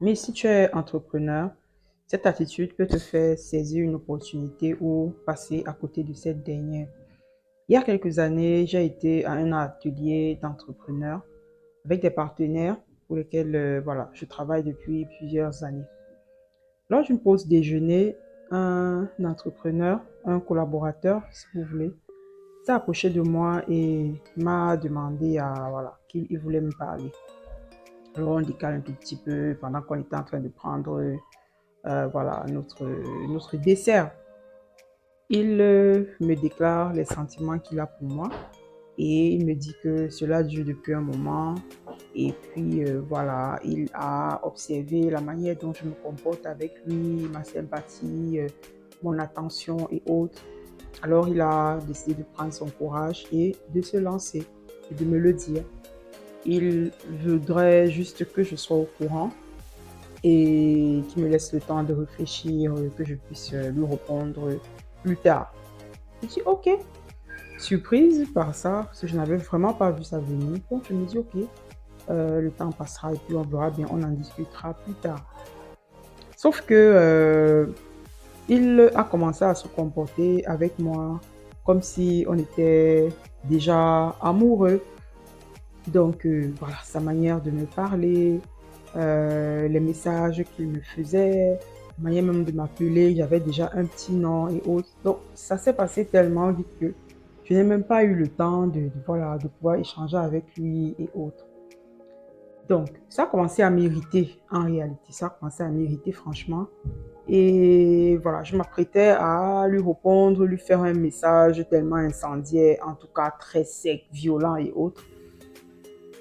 Mais si tu es entrepreneur, cette attitude peut te faire saisir une opportunité ou passer à côté de cette dernière. Il y a quelques années, j'ai été à un atelier d'entrepreneurs avec des partenaires pour lesquels voilà, je travaille depuis plusieurs années. Lors d'une pause déjeuner, un entrepreneur, un collaborateur, si vous voulez, s'est approché de moi et m'a demandé voilà, qu'il voulait me parler. Alors on décale un tout petit peu pendant qu'on était en train de prendre voilà, notre dessert. Il me déclare les sentiments qu'il a pour moi et il me dit que cela dure depuis un moment. Et puis voilà, il a observé la manière dont je me comporte avec lui, ma sympathie, mon attention et autres. Alors il a décidé de prendre son courage et de se lancer et de me le dire. Il voudrait juste que je sois au courant et qu'il me laisse le temps de réfléchir, que je puisse lui répondre plus tard. Je dis ok, surprise par ça, parce que je n'avais vraiment pas vu ça venir. Donc je me dis ok, le temps passera et puis on verra bien, on en discutera plus tard. Sauf que il a commencé à se comporter avec moi comme si on était déjà amoureux. Donc voilà, sa manière de me parler, les messages qu'il me faisait, la manière même de m'appeler, j'avais déjà un petit nom et autres. Donc ça s'est passé tellement vite que je n'ai même pas eu le temps voilà, de pouvoir échanger avec lui et autres. Donc ça a commencé à m'irriter en réalité, ça a commencé à m'irriter franchement. Et voilà, je m'apprêtais à lui répondre, lui faire un message tellement incendiaire, en tout cas très sec, violent et autres,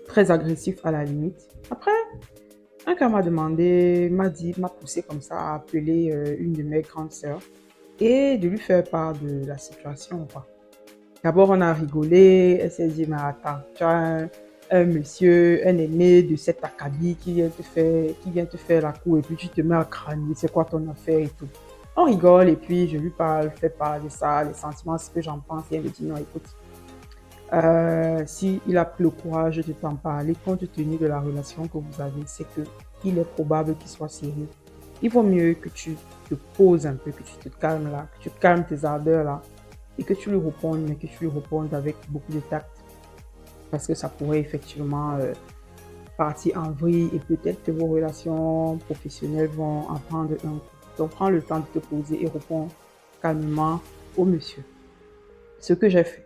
très agressif à la limite. Après, un gars m'a demandé, m'a poussé comme ça à appeler une de mes grandes sœurs et de lui faire part de la situation, quoi. D'abord, on a rigolé, elle s'est dit, mais attends, tu as un monsieur, un aîné de cet acabit qui vient te faire la cour et puis tu te mets à crâner, c'est quoi ton affaire et tout. On rigole et puis je lui parle, fais part de ça, les sentiments, ce que j'en pense et elle me dit, non, écoute, si il a pris le courage de t'en parler compte tenu de la relation que vous avez, c'est que il est probable qu'il soit sérieux. Il vaut mieux que tu te poses un peu, que tu te calmes là, que tu calmes tes ardeurs là et que tu lui répondes, mais que tu lui répondes avec beaucoup de tact parce que ça pourrait effectivement partir en vrille et peut-être que vos relations professionnelles vont en prendre un coup. Donc prends le temps de te poser et réponds calmement au monsieur. Ce que j'ai fait.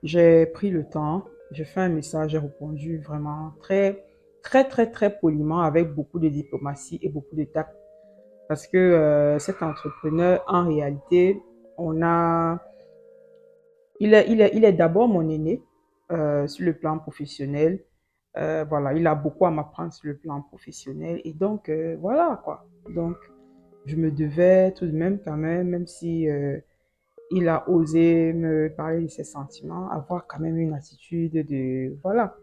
J'ai pris le temps, j'ai fait un message, j'ai répondu vraiment très poliment avec beaucoup de diplomatie et beaucoup de tact. Parce que cet entrepreneur, en réalité, on a, il est d'abord mon aîné sur le plan professionnel. Voilà, il a beaucoup à m'apprendre sur le plan professionnel. Et donc, voilà quoi. Donc, je me devais tout de même quand même si il a osé me parler de ses sentiments, avoir quand même une attitude de... Voilà.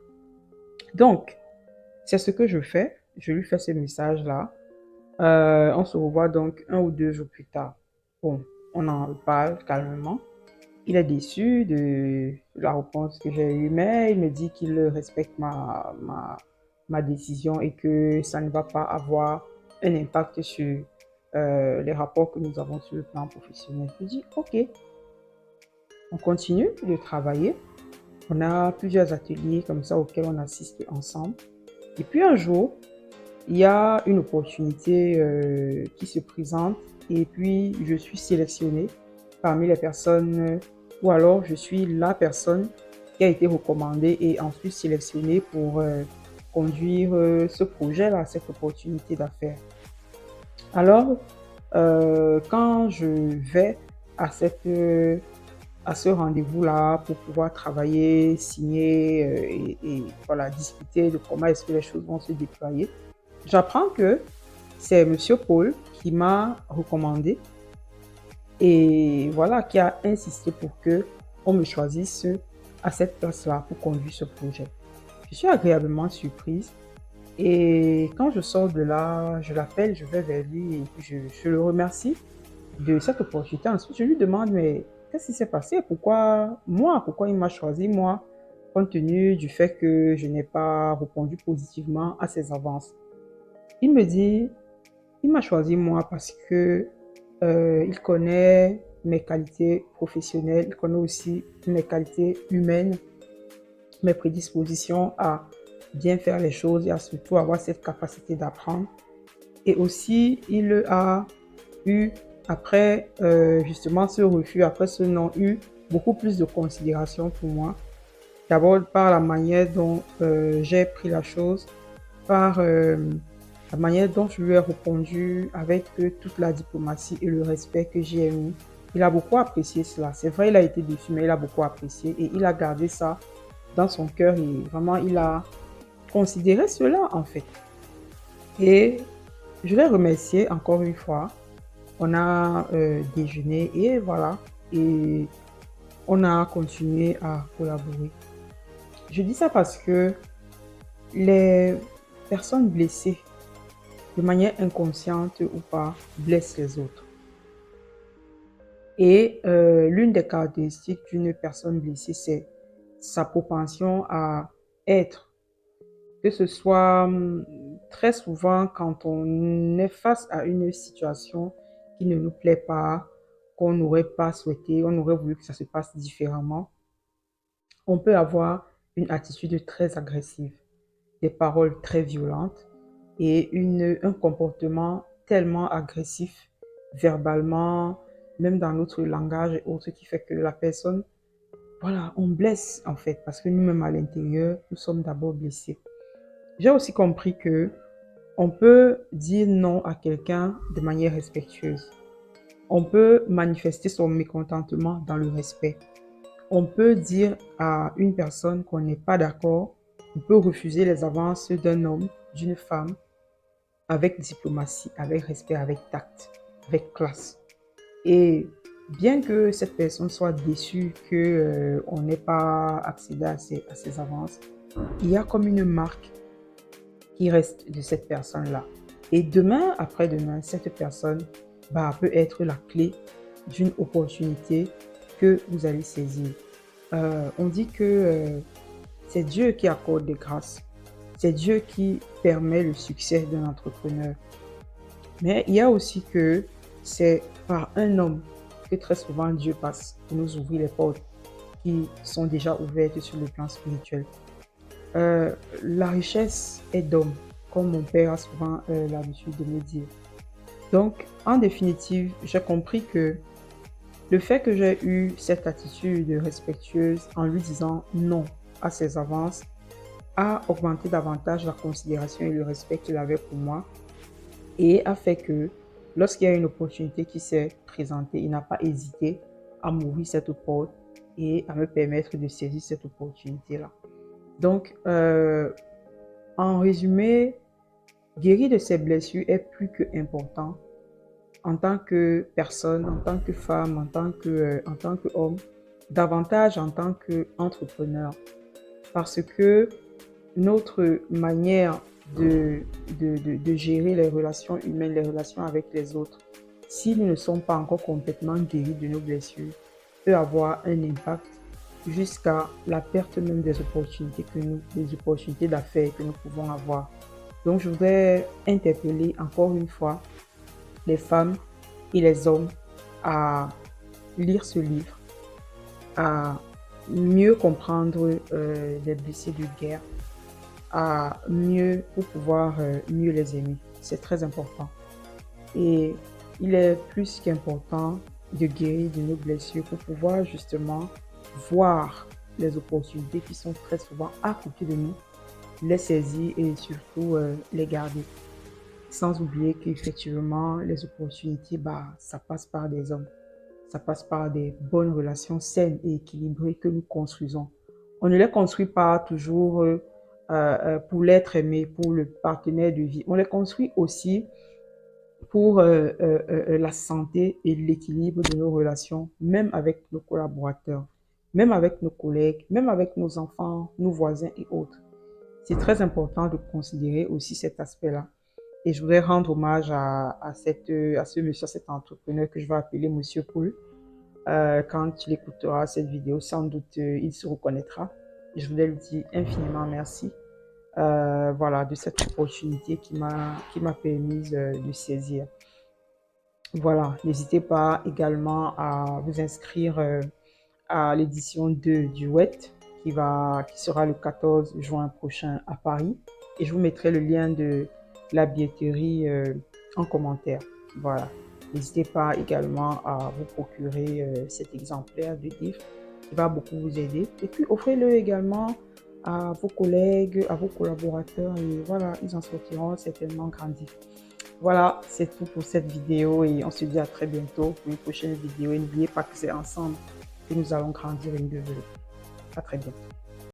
Donc, c'est ce que je fais. Je lui fais ce message-là. On se revoit donc 1 ou 2 jours plus tard. Bon, on en parle calmement. Il est déçu de la réponse que j'ai eue, mais il me dit qu'il respecte ma décision et que ça ne va pas avoir un impact sur les rapports que nous avons sur le plan professionnel. Je dis, ok, on continue de travailler. On a plusieurs ateliers comme ça auxquels on assiste ensemble. Et puis un jour, il y a une opportunité qui se présente et puis je suis sélectionnée parmi les personnes ou alors je suis la personne qui a été recommandée et ensuite sélectionnée pour conduire ce projet-là, cette opportunité d'affaires. Alors, quand je vais à à ce rendez-vous-là pour pouvoir travailler, signer et voilà, discuter de comment est-ce que les choses vont se déployer. J'apprends que c'est Monsieur Paul qui m'a recommandé et voilà, qui a insisté pour que on me choisisse à cette place-là pour conduire ce projet. Je suis agréablement surprise et quand je sors de là, je l'appelle, je vais vers lui et puis je le remercie de cette opportunité. Ensuite, je lui demande, mais qu'est-ce qui s'est passé? Pourquoi moi? Pourquoi il m'a choisi moi? Compte tenu du fait que je n'ai pas répondu positivement à ses avances. Il me dit, il m'a choisi moi parce que il connaît mes qualités professionnelles, il connaît aussi mes qualités humaines, mes prédispositions à bien faire les choses et à surtout avoir cette capacité d'apprendre. Et aussi, il a eu, après justement ce refus, après ce non, eu beaucoup plus de considération pour moi. D'abord par la manière dont j'ai pris la chose, par la manière dont je lui ai répondu avec toute la diplomatie et le respect que j'ai mis. Il a beaucoup apprécié cela. C'est vrai, il a été déçu, mais il a beaucoup apprécié et il a gardé ça dans son cœur et vraiment, il a considéré cela en fait. Et je l'ai remercié encore une fois. On a déjeuné et voilà. Et on a continué à collaborer. Je dis ça parce que les personnes blessées, de manière inconsciente ou pas, blessent les autres. Et l'une des caractéristiques d'une personne blessée, c'est sa propension à être, que ce soit très souvent quand on est face à une situation qui ne nous plaît pas, qu'on n'aurait pas souhaité, on aurait voulu que ça se passe différemment, on peut avoir une attitude très agressive, des paroles très violentes et un comportement tellement agressif verbalement, même dans notre langage et autres, qui fait que la personne, voilà, on blesse en fait, parce que nous-mêmes à l'intérieur, nous sommes d'abord blessés. J'ai aussi compris que on peut dire non à quelqu'un de manière respectueuse. On peut manifester son mécontentement dans le respect. On peut dire à une personne qu'on n'est pas d'accord, on peut refuser les avances d'un homme, d'une femme, avec diplomatie, avec respect, avec tact, avec classe. Et bien que cette personne soit déçue qu'on n'ait pas accédé à ces avances, il y a comme une marque qui reste de cette personne-là. Et demain, après-demain, cette personne peut être la clé d'une opportunité que vous allez saisir. On dit que c'est Dieu qui accorde des grâces. C'est Dieu qui permet le succès d'un entrepreneur. Mais il y a aussi que c'est par un homme que très souvent Dieu passe pour nous ouvrir les portes qui sont déjà ouvertes sur le plan spirituel. La richesse est d'homme, comme mon père a souvent l'habitude de me dire. Donc, en définitive, j'ai compris que le fait que j'ai eu cette attitude respectueuse en lui disant non à ses avances a augmenté davantage la considération et le respect qu'il avait pour moi et a fait que lorsqu'il y a une opportunité qui s'est présentée, il n'a pas hésité à m'ouvrir cette porte et à me permettre de saisir cette opportunité-là. Donc, en résumé, guérir de ses blessures est plus que important en tant que personne, en tant que femme, en tant qu'homme, davantage en tant qu'entrepreneur. Parce que notre manière de gérer les relations humaines, les relations avec les autres, si nous ne sommes pas encore complètement guéris de nos blessures, peut avoir un impact jusqu'à la perte même des opportunités d'affaires que nous pouvons avoir. Donc, je voudrais interpeller encore une fois les femmes et les hommes à lire ce livre, à mieux comprendre les blessés de guerre, pour pouvoir mieux les aimer. C'est très important. Et il est plus qu'important de guérir de nos blessures pour pouvoir justement voir les opportunités qui sont très souvent à côté de nous, les saisir et surtout les garder. Sans oublier qu'effectivement, les opportunités, ça passe par des hommes. Ça passe par des bonnes relations saines et équilibrées que nous construisons. On ne les construit pas toujours pour l'être aimé, pour le partenaire de vie. On les construit aussi pour la santé et l'équilibre de nos relations, même avec nos collaborateurs, même avec nos collègues, même avec nos enfants, nos voisins et autres. C'est très important de considérer aussi cet aspect-là. Et je voudrais rendre hommage à ce monsieur, à cet entrepreneur que je vais appeler Monsieur Poul. Quand il écoutera cette vidéo, sans doute, il se reconnaîtra. Et je voudrais lui dire infiniment merci voilà, de cette opportunité qui m'a permis de saisir. Voilà, n'hésitez pas également à vous inscrire à l'édition 2 du WET qui sera le 14 juin prochain à Paris. Et je vous mettrai le lien de la billetterie en commentaire. Voilà. N'hésitez pas également à vous procurer cet exemplaire de livre qui va beaucoup vous aider. Et puis, offrez-le également à vos collègues, à vos collaborateurs. Et voilà, ils en sortiront certainement grandis. Voilà, c'est tout pour cette vidéo et on se dit à très bientôt pour une prochaine vidéo. Et n'oubliez pas que c'est ensemble que nous allons grandir et nous développer. À très bientôt.